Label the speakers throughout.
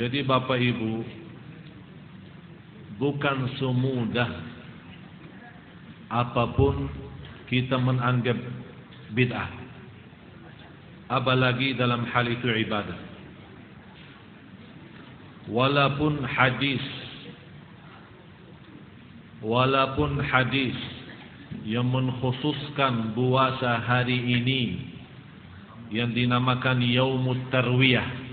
Speaker 1: Jadi Bapak Ibu, bukan semudah apapun kita menganggap bid'ah, apalagi dalam hal itu ibadah. Walaupun hadis yang mengkhususkan puasa hari ini yang dinamakan Yaumut Tarwiyah,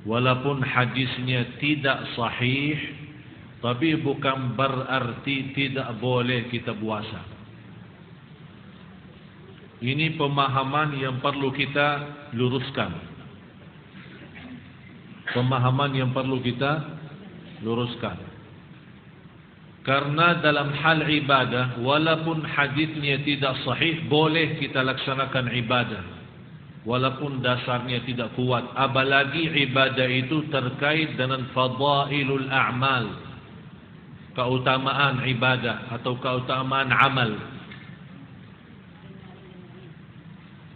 Speaker 1: walaupun hadisnya tidak sahih, tapi bukan berarti tidak boleh kita puasa. Ini pemahaman yang perlu kita luruskan. Karena dalam hal ibadah, walaupun hadisnya tidak sahih, boleh kita laksanakan ibadah, walaupun dasarnya tidak kuat. Apalagi ibadah itu terkait dengan fadailul a'mal, keutamaan ibadah atau keutamaan amal.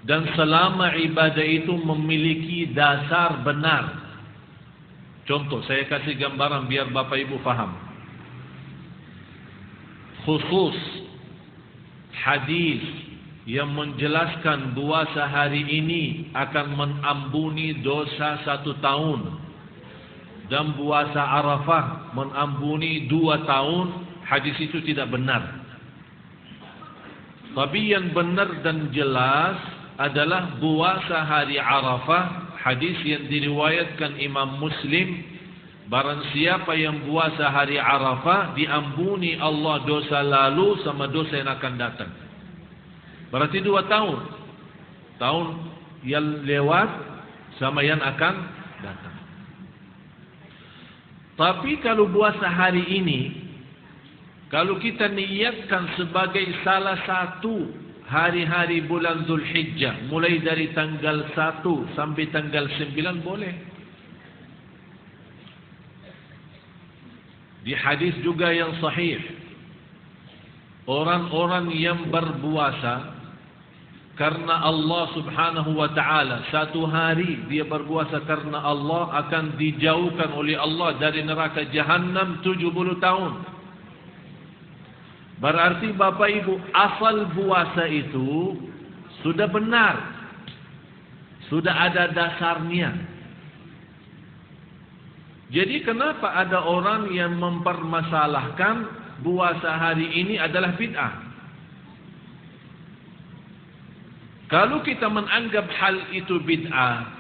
Speaker 1: Dan selama ibadah itu memiliki dasar benar. Contoh, saya kasih gambaran biar Bapak Ibu faham. Khusus hadis yang menjelaskan puasa hari ini akan mengampuni dosa 1 tahun, dan puasa Arafah mengampuni 2 tahun, hadis itu tidak benar. Tapi yang benar dan jelas adalah puasa hari Arafah, hadis yang diriwayatkan Imam Muslim, barang siapa yang puasa hari Arafah, diampuni Allah dosa lalu sama dosa yang akan datang. Berarti 2 tahun. Tahun yang lewat sama yang akan datang. Tapi kalau puasa hari ini, kalau kita niatkan sebagai salah satu hari-hari bulan Zulhijjah, mulai dari tanggal 1 sampai tanggal 9, boleh. Di hadis juga yang sahih, orang-orang yang berpuasa karena Allah subhanahu wa ta'ala, 1 hari dia berpuasa karena Allah, akan dijauhkan oleh Allah dari neraka Jahannam 70 tahun. Berarti Bapak Ibu, asal puasa itu sudah benar, sudah ada dasarnya. Jadi kenapa ada orang yang mempermasalahkan puasa hari ini adalah bid'ah? Kalau kita menganggap hal itu bid'ah,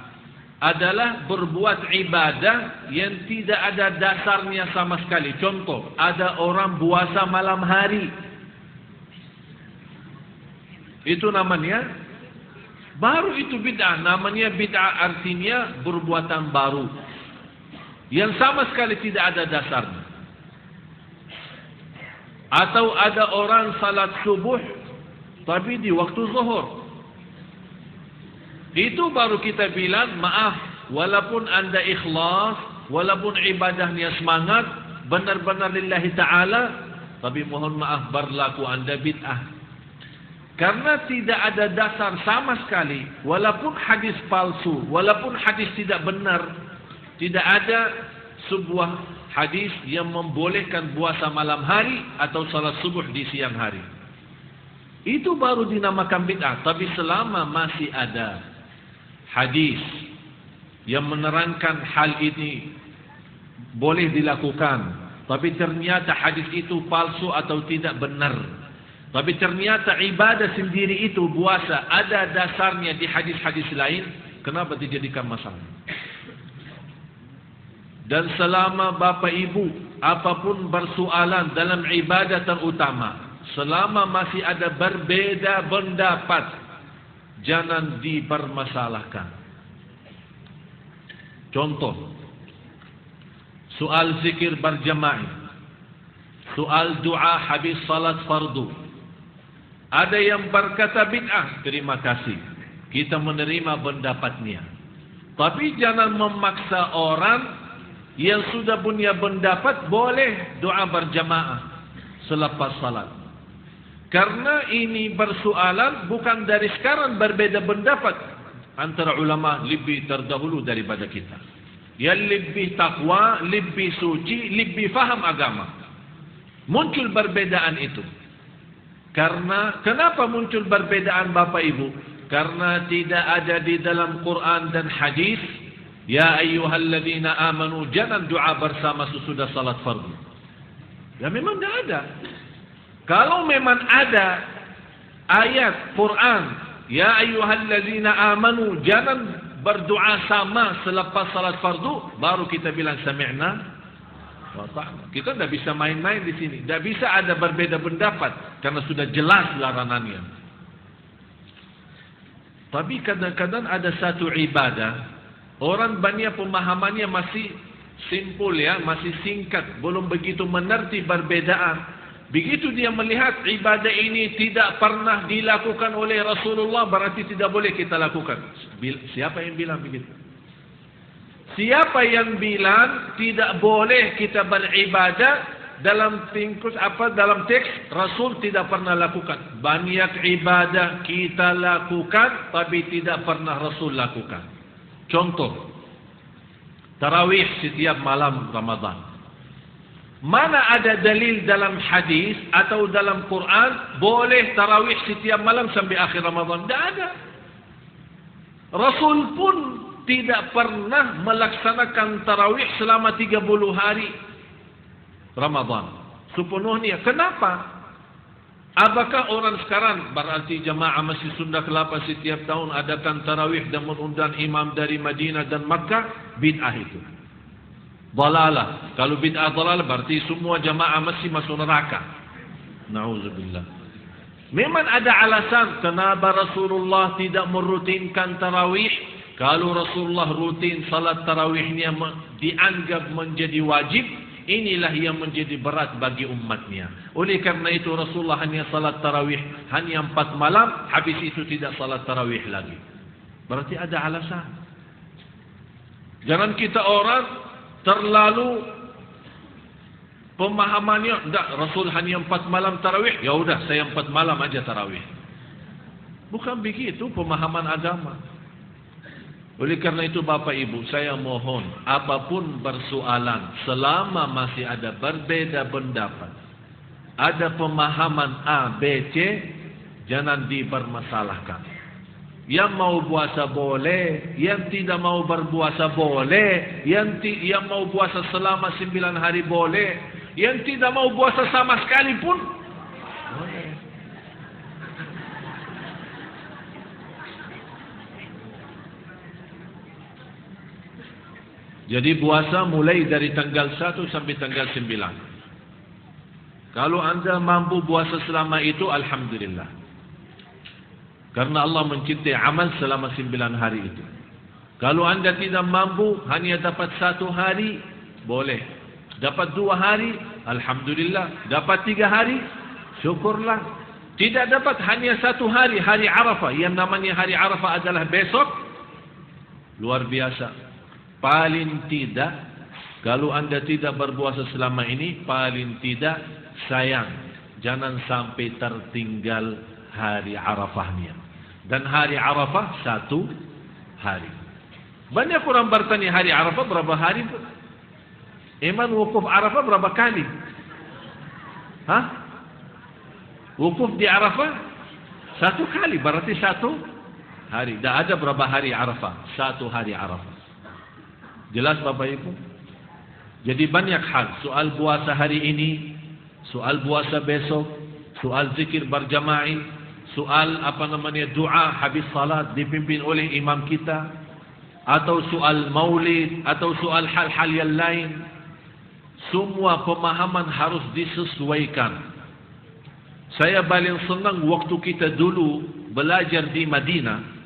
Speaker 1: adalah berbuat ibadah yang tidak ada dasarnya sama sekali. Contoh, ada orang puasa malam hari, itu namanya baru, itu bid'ah. Namanya bid'ah artinya perbuatan baru yang sama sekali tidak ada dasarnya. Atau ada orang salat subuh tapi di waktu zuhur, itu baru kita bilang, maaf, walaupun anda ikhlas, walaupun ibadahnya semangat, benar-benar lillahi ta'ala, tapi mohon maaf, berlaku anda bid'ah. Karena tidak ada dasar sama sekali, walaupun hadis palsu, walaupun hadis tidak benar, tidak ada sebuah hadis yang membolehkan puasa malam hari atau salat subuh di siang hari. Itu baru dinamakan bid'ah. Tapi selama masih ada hadis yang menerangkan hal ini boleh dilakukan, tapi ternyata hadis itu palsu atau tidak benar, tapi ternyata ibadah sendiri itu, puasa, ada dasarnya di hadis-hadis lain, kenapa dijadikan masalah? Dan selama Bapak Ibu apapun bersoalan dalam ibadah terutama, selama masih ada berbeda pendapat, jangan dipermasalahkan. Contoh, soal zikir berjamaah, soal doa habis salat fardu. Ada yang berkata bid'ah, terima kasih, kita menerima pendapatnya. Tapi jangan memaksa orang yang sudah punya pendapat boleh doa berjamaah selepas salat. Karena ini bersoalan bukan dari sekarang berbeda pendapat, antara ulama lebih terdahulu daripada kita. Yang lebih takwa, lebih suci, lebih faham agama. Muncul perbedaan itu. Kenapa muncul perbedaan Bapak Ibu? Karena tidak ada di dalam Quran dan hadis, ya ayyuhalladzina amanu, jangan doa bersama sesudah salat fardu. Ya memang tidak ada. Kalau memang ada ayat Quran, ya ayyuhalladzina amanu, jangan berdoa sama selepas salat fardu, baru kita bilang sami'na wa ta'na. Kita tidak bisa main-main di sini. Tidak bisa ada berbeda pendapat karena sudah jelas larangannya. Tapi kadang-kadang ada satu ibadah, orang banyak pemahamannya masih simpul ya, masih singkat, belum begitu mengerti perbedaan. Begitu dia melihat ibadah ini tidak pernah dilakukan oleh Rasulullah, berarti tidak boleh kita lakukan. Siapa yang bilang begitu? Siapa yang bilang tidak boleh kita beribadah dalam dalam teks Rasul tidak pernah lakukan? Banyak ibadah kita lakukan tapi tidak pernah Rasul lakukan. Contoh, tarawih setiap malam Ramadan. Mana ada dalil dalam hadis atau dalam Quran boleh tarawih setiap malam sampai akhir Ramadan? Tidak ada. Rasul pun tidak pernah melaksanakan tarawih selama 30 hari Ramadan sepenuhnya. Kenapa? Apakah orang sekarang berarti jamaah Masjid Sunda Kelapa setiap tahun adakan tarawih dan mengundang imam dari Madinah dan Makkah? Bid'ah itu. Dalalah. Kalau bid'ah dalalah berarti semua jamaah masih masuk neraka. Na'udzubillah. Memang ada alasan kenapa Rasulullah tidak merutinkan tarawih. Kalau Rasulullah rutin salat tarawihnya dianggap menjadi wajib, inilah yang menjadi berat bagi umatnya. Oleh karena itu Rasulullah hanya salat tarawih hanya 4 malam, habis itu tidak salat tarawih lagi. Berarti ada alasan. Jangan kita orang terlalu pemahamannya, enggak, Rasul hanya 4 malam tarawih, ya udah saya 4 malam aja tarawih. Bukan begitu pemahaman agama. Oleh karena itu Bapak Ibu, saya mohon apapun persoalan, selama masih ada berbeda pendapat, ada pemahaman A, B, C, jangan dipermasalahkan. Yang mau puasa boleh, yang tidak mau berpuasa boleh, yang mau puasa selama 9 hari boleh, yang tidak mau puasa sama sekali pun boleh. Jadi puasa mulai dari tanggal 1 sampai tanggal 9. Kalau anda mampu puasa selama itu, alhamdulillah. Karena Allah mencintai amal selama 9 hari itu. Kalau anda tidak mampu, hanya dapat 1 hari, boleh. Dapat 2 hari, alhamdulillah. Dapat 3 hari, syukurlah. Tidak dapat hanya 1 hari, hari Arafah. Yang namanya hari Arafah adalah besok. Luar biasa. Paling tidak, kalau anda tidak berpuasa selama ini, paling tidak sayang, jangan sampai tertinggal hari Arafahnya. Dan hari Arafah 1 hari. Banyak orang bertanya hari Arafah berapa hari? Emang wukuf Arafah berapa kali? Hah? Wukuf di Arafah 1 kali, berarti 1 hari. Tidak ada berapa hari Arafah, 1 hari Arafah. Jelas Bapak Ibu? Jadi banyak hal. Soal puasa hari ini, soal puasa besok, soal zikir berjamaah, soal doa habis salat dipimpin oleh imam kita, atau soal maulid, atau soal hal-hal yang lain. Semua pemahaman harus disesuaikan. Saya paling senang waktu kita dulu belajar di Madinah.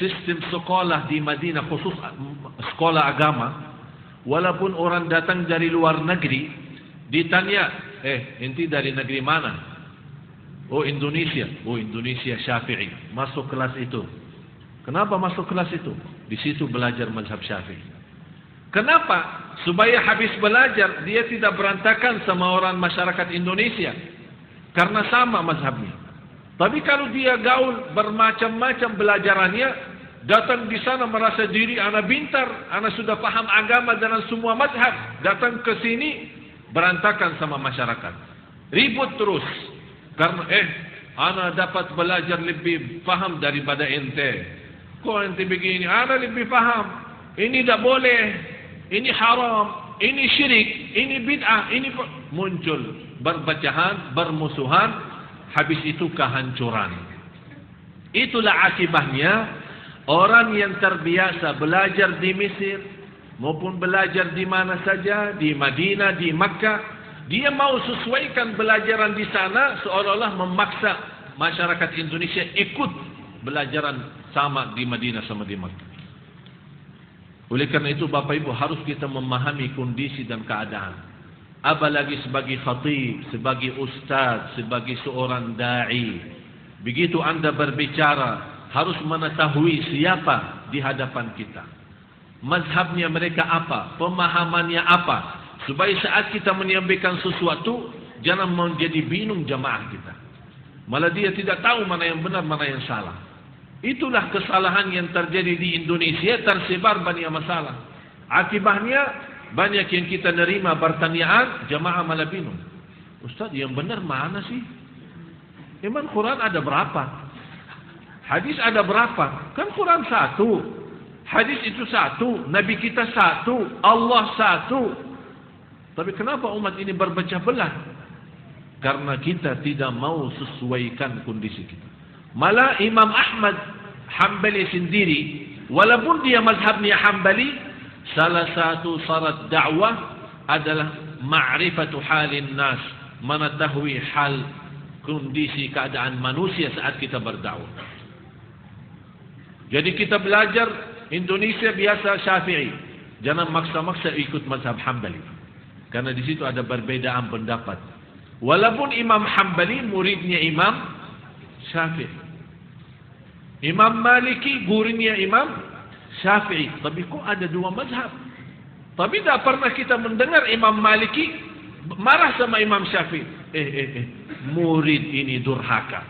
Speaker 1: Sistem sekolah di Madinah, khusus sekolah agama, walaupun orang datang dari luar negeri, ditanya, enti dari negeri mana? Oh Indonesia. Oh Indonesia Syafi'i. Masuk kelas itu. Kenapa masuk kelas itu? Di situ belajar mazhab Syafi'i. Kenapa? Supaya habis belajar dia tidak berantakan sama orang masyarakat Indonesia, karena sama mazhabnya. Tapi kalau dia gaul bermacam-macam belajarannya, Datang di sana merasa diri anak pintar, anak sudah paham agama dan semua mazhab. Datang ke sini berantakan sama masyarakat. Ribut terus. Karena anak dapat belajar lebih paham daripada ente. Kok ente begini? Anak lebih paham. Ini tak boleh. Ini haram. Ini syirik. Ini bid'ah. Ini muncul berpecahan, bermusuhan. Habis itu kehancuran. Itulah akibatnya. Orang yang terbiasa belajar di Mesir maupun belajar di mana saja, di Madinah, di Makkah, dia mau sesuaikan belajaran di sana seolah-olah memaksa masyarakat Indonesia ikut belajaran sama di Madinah sama di Makkah. Oleh karena itu Bapak Ibu harus kita memahami kondisi dan keadaan. Apalagi sebagai khatib, sebagai ustaz, sebagai seorang da'i. Begitu Anda berbicara, harus mengetahui siapa di hadapan kita. Mazhabnya mereka apa? Pemahamannya apa? Supaya saat kita menyampaikan sesuatu, jangan menjadi bingung jamaah kita. Malah dia tidak tahu mana yang benar, mana yang salah. Itulah kesalahan yang terjadi di Indonesia, tersebar banyak masalah. Akibatnya, banyak yang kita nerima pertanyaan, jamaah malah bingung. Ustaz, yang benar mana sih? Emang Quran ada berapa? Hadis ada berapa? Kan Quran satu. Hadis itu satu. Nabi kita satu. Allah satu. Tapi kenapa umat ini berpecah belah? Karena kita tidak mau sesuaikan kondisi kita. Malah Imam Ahmad Hanbali sendiri, walaupun dia mazhabnya Hanbali, salah satu syarat dakwah adalah ma'rifatu halin nas. Mengetahui hal kondisi keadaan manusia saat kita berdakwah. Jadi kita belajar Indonesia biasa Syafi'i. Jangan maksa-maksa ikut mazhab Hanbali. Karena di situ ada perbedaan pendapat. Walaupun Imam Hanbali muridnya Imam Syafi'i. Imam Maliki gurunya Imam Syafi'i. Tapi kok ada dua mazhab? Tapi tak pernah kita mendengar Imam Maliki marah sama Imam Syafi'i. Murid ini durhaka.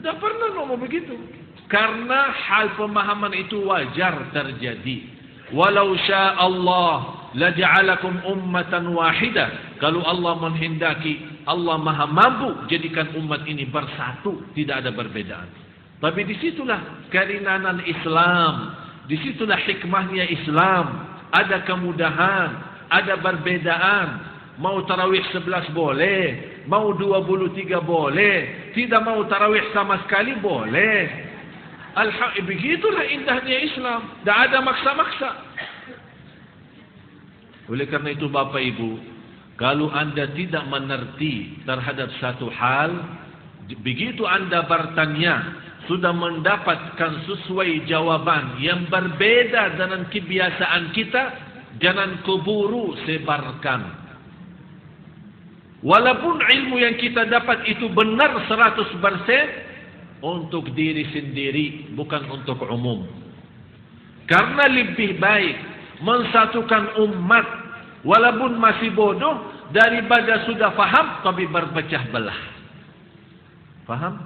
Speaker 1: Tak pernah ngomong begitu. Karena hal pemahaman itu wajar terjadi. Walau syaa Allah laja'alakum ummatan wahidah. Kalau Allah menghendaki, Allah Maha mampu jadikan umat ini bersatu, tidak ada perbedaan. Tapi disitulah kerinanan Islam, disitulah hikmahnya Islam. Ada kemudahan, ada perbedaan. Mau tarawih 11 boleh, mau 23 boleh, tidak mau tarawih sama sekali boleh. Begitulah indahnya Islam. Tak ada maksa-maksa. Oleh karena itu Bapak Ibu, kalau Anda tidak mengerti terhadap satu hal, begitu Anda bertanya, sudah mendapatkan sesuai jawaban yang berbeda dengan kebiasaan kita, jangan keburu sebarkan. Walaupun ilmu yang kita dapat itu benar 100%, untuk diri sendiri, bukan untuk umum. Karena lebih baik mensatukan umat walaupun masih bodoh daripada sudah faham tapi berpecah belah. Faham?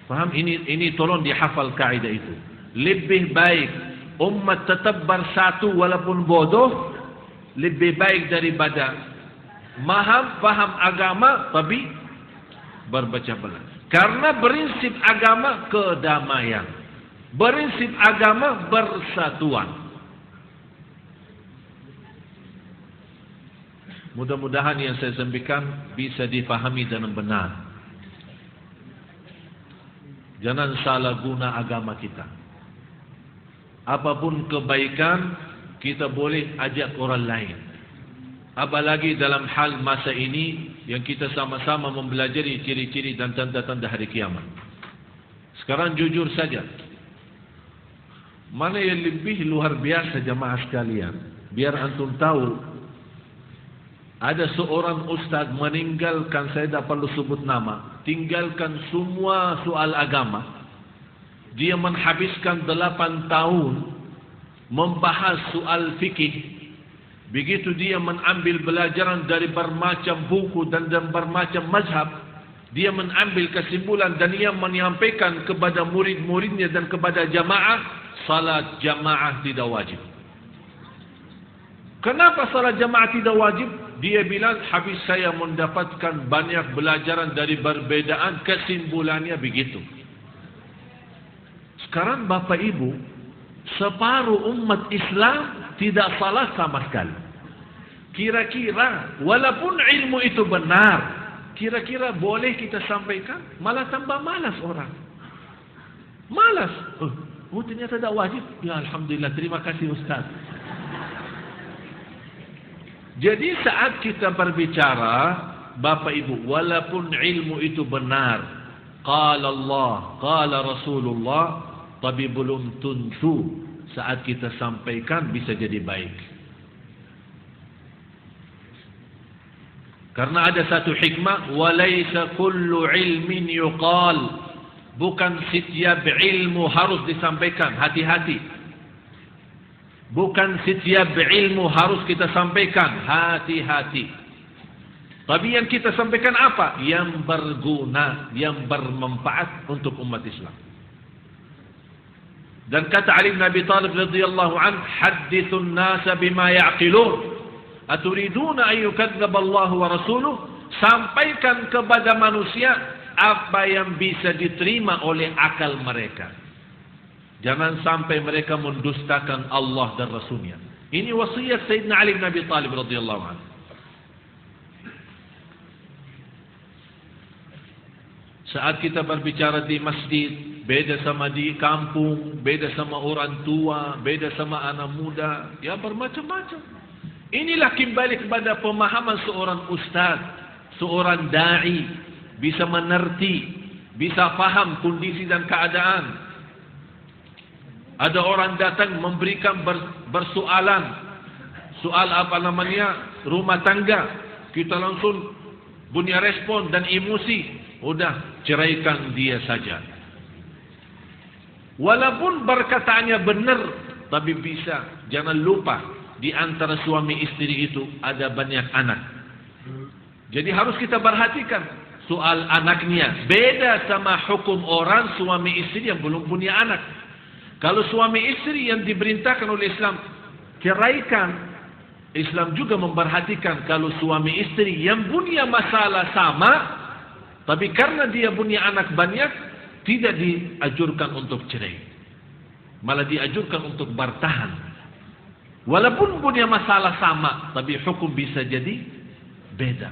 Speaker 1: Faham? Ini tolong dihafal kaidah itu. Lebih baik umat tetap bersatu walaupun bodoh, lebih baik daripada faham agama tapi berpecah belah. Karena prinsip agama kedamaian. Prinsip agama bersatuan. Mudah-mudahan yang saya sampaikan bisa difahami dengan benar. Jangan salah guna agama kita. Apapun kebaikan, kita boleh ajak orang lain. Apalagi dalam hal masa ini yang kita sama-sama mempelajari ciri-ciri dan tanda-tanda hari kiamat. Sekarang jujur saja, mana yang lebih luar biasa jamaah sekalian? Biar antum tahu, ada seorang ustaz meninggalkan, saya tak perlu sebut nama, tinggalkan semua soal agama. Dia menghabiskan 8 tahun membahas soal fikih. Begitu dia mengambil pelajaran dari bermacam buku dan bermacam mazhab, dia mengambil kesimpulan dan ia menyampaikan kepada murid-muridnya dan kepada jamaah, salat jamaah tidak wajib. Kenapa salat jamaah tidak wajib? Dia bilang, habis saya mendapatkan banyak belajaran dari perbedaan, kesimpulannya begitu. Sekarang Bapak Ibu, separuh umat Islam tidak salat sama sekali. Kira-kira, walaupun ilmu itu benar, kira-kira boleh kita sampaikan? Malah tambah malas orang. Malas. Oh ternyata tak wajib. Ya Alhamdulillah, terima kasih Ustaz. Jadi saat kita berbicara, Bapak Ibu, walaupun ilmu itu benar, qala Allah, qala Rasulullah, tapi belum tentu saat kita sampaikan bisa jadi baik. Karena ada satu hikmah, walaysa kullu ilmin yuqal. Bukan setiap ilmu harus disampaikan, hati-hati. Bukan setiap ilmu harus kita sampaikan, hati-hati. Tapi yang kita sampaikan apa? Yang berguna, yang bermanfaat untuk umat Islam. Dan kata Ali bin Abi Thalib radhiyallahu anhu, hadithun nasa bima ya'qilun. Aturiduna ayyukadzdzab Allah wa rasuluh. Sampaikan kepada manusia apa yang bisa diterima oleh akal mereka. Jangan sampai mereka mendustakan Allah dan Rasulnya. Ini wasiat Sayyidina Ali bin Abi Thalib radhiyallahu anhu. Saat kita berbicara di masjid, beda sama di kampung, beda sama orang tua, beda sama anak muda, ya bermacam-macam. Inilah kembali kepada pemahaman seorang ustaz, seorang da'i, bisa mengerti, bisa faham kondisi dan keadaan. Ada orang datang memberikan bersoalan, soal apa namanya, rumah tangga, kita langsung punya respon dan emosi, udah ceraikan dia saja. Walaupun perkataannya benar, tapi bisa, jangan lupa, di antara suami istri itu ada banyak anak. Jadi harus kita perhatikan soal anaknya. Beda sama hukum orang suami istri yang belum punya anak. Kalau suami istri yang diperintahkan oleh Islam, ceraikan. Islam juga memperhatikan kalau suami istri yang punya masalah sama, tapi karena dia punya anak banyak, tidak dianjurkan untuk cerai. Malah dianjurkan untuk bertahan. Walaupun punya masalah sama, tapi hukum bisa jadi beda.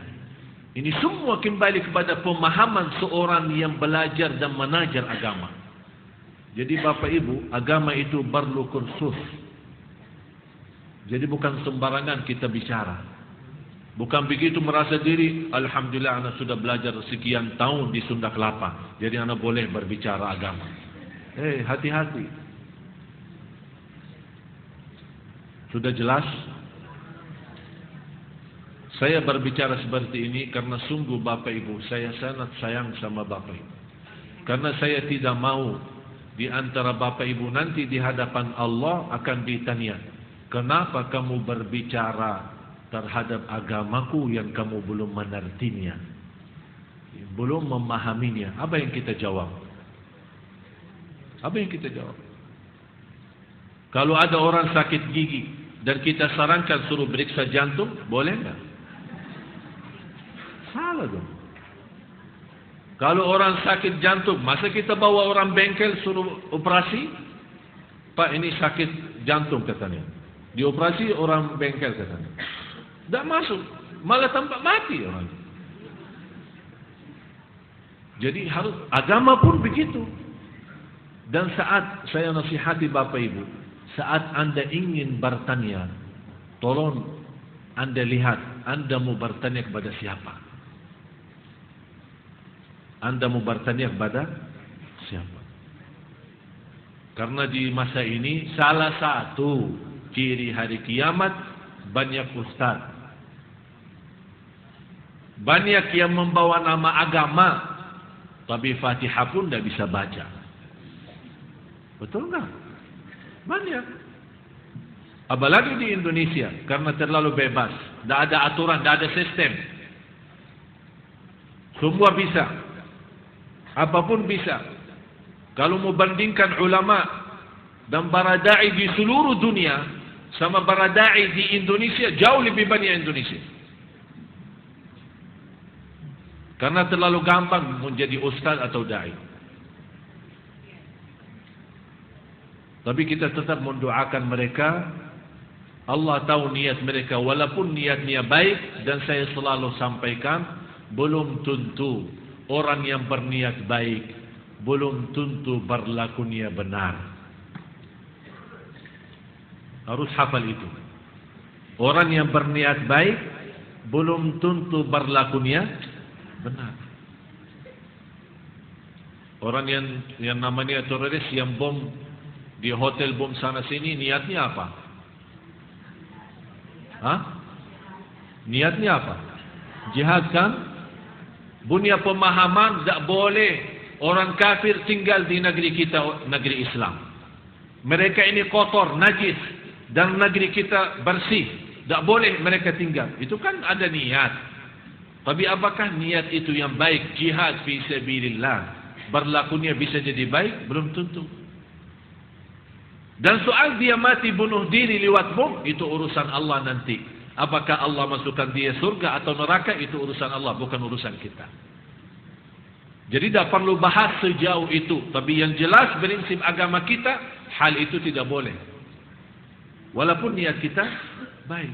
Speaker 1: Ini semua kembali kepada pemahaman seorang yang belajar dan mengajar agama. Jadi Bapak Ibu, agama itu perlu kursus. Jadi bukan sembarangan kita bicara. Bukan begitu merasa diri, alhamdulillah anak sudah belajar sekian tahun di Sunda Kelapa, jadi anak boleh berbicara agama. Hati-hati. Sudah jelas? Saya berbicara seperti ini karena sungguh Bapak Ibu, saya sangat sayang sama Bapak Ibu. Karena saya tidak mau di antara Bapak Ibu nanti di hadapan Allah akan ditanya, kenapa kamu berbicara terhadap agamaku yang kamu belum mengertinya, belum memahaminya? Apa yang kita jawab? Apa yang kita jawab? Kalau ada orang sakit gigi dan kita sarankan suruh periksa jantung, boleh enggak? Salah dong. Kalau orang sakit jantung, masa kita bawa orang bengkel suruh operasi? Pak, ini sakit jantung katanya. Dioperasi orang bengkel katanya. Tak masuk, malah tampak mati orang. Jadi harus, agama pun begitu. Dan saat saya nasihati Bapak Ibu, saat Anda ingin bertanya, tolong Anda lihat, Anda mau bertanya kepada siapa? Anda mau bertanya kepada siapa? Karena di masa ini, salah satu ciri hari kiamat, banyak ustaz. Banyak yang membawa nama agama, tapi Fatihah pun tidak bisa baca. Betul enggak? Banyak. Apalagi di Indonesia, karena terlalu bebas. Tidak ada aturan, tidak ada sistem. Semua bisa. Apapun bisa. Kalau mau bandingkan ulama dan para da'i di seluruh dunia sama para da'i di Indonesia, jauh lebih banyak Indonesia. Karena terlalu gampang menjadi ustaz atau da'i. Tapi kita tetap mendoakan mereka. Allah tahu niat mereka, walaupun niatnya baik. Dan saya selalu sampaikan, belum tentu orang yang berniat baik, belum tentu berlakunya benar. Harus hafal itu. Orang yang berniat baik, belum tentu berlakunya benar. Orang yang namanya teroris, yang bom di hotel, bom sana sini, niatnya apa? Hah? Niatnya apa? Jihad kan? Punya pemahaman tak boleh orang kafir tinggal di negeri kita, negeri Islam. Mereka ini kotor, najis, dan negeri kita bersih. Tak boleh mereka tinggal. Itu kan ada niat. Tapi apakah niat itu yang baik? Jihad fi sabilillah, berlakunya bisa jadi baik? Belum tentu. Dan soal dia mati bunuh diri lewat bom, itu urusan Allah nanti. Apakah Allah masukkan dia surga atau neraka, itu urusan Allah, bukan urusan kita. Jadi tak perlu bahas sejauh itu. Tapi yang jelas prinsip agama kita, hal itu tidak boleh. Walaupun niat kita baik.